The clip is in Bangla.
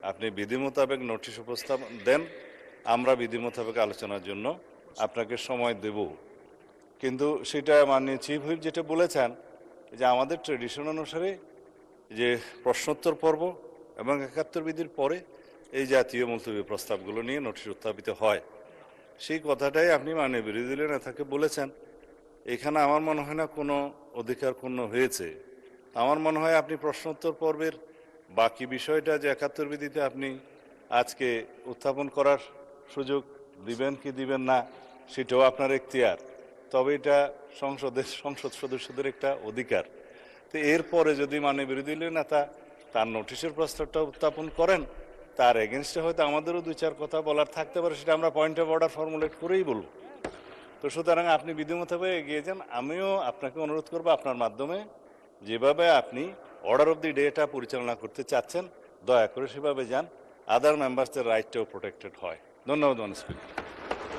আপনি বিধি মোতাবেক নোটিশ উপস্থাপন দেন, আমরা বিধি মোতাবেক আলোচনার জন্য আপনাকে সময় দেব। কিন্তু সেটা মাননীয় চিফ হুইপ যেটা বলেছেন যে আমাদের ট্রেডিশন অনুসারে যে প্রশ্নোত্তর পর্ব এবং ৭১ বিধির পরে এই জাতীয় মুলতবি প্রস্তাবগুলো নিয়ে নোটিশ উত্থাপিত হয়, সেই কথাটাই আপনি মাননীয় বিরোধী দলীয় নেতাকে বলেছেন। এখানে আমার মনে হয় না কোনো অধিকার ক্ষুণ্ণ হয়েছে। আমার মনে হয় আপনি প্রশ্নোত্তর পর্বের বাকি বিষয়টা যে ৭১ বিধিতে আপনি আজকে উত্থাপন করার সুযোগ দিবেন কি দিবেন না সেটাও আপনার এখতিয়ার, তবে এটা সংসদ সদস্যদের একটা অধিকার। তো এরপরে যদি মাননীয় বিরোধী দলীয় নেতা তার নোটিশের প্রস্তাবটা উত্থাপন করেন, তার এগেনস্টে হয়তো আমাদেরও ২-৪ কথা বলার থাকতে পারে, সেটা আমরা পয়েন্ট অফ অর্ডার ফর্মুলেট করেই বলব। তো সুতরাং আপনি বিধি মোতাবেক এগিয়ে যান। আমিও আপনাকে অনুরোধ করব আপনার মাধ্যমে যেভাবে আপনি অর্ডার অফ দি ডেটা পরিচালনা করতে চাচ্ছেন, দয়া করে সেভাবে যান, আদার মেম্বার্সদের রাইটটাও প্রোটেক্টেড হয়। ধন্যবাদ, স্পিকার।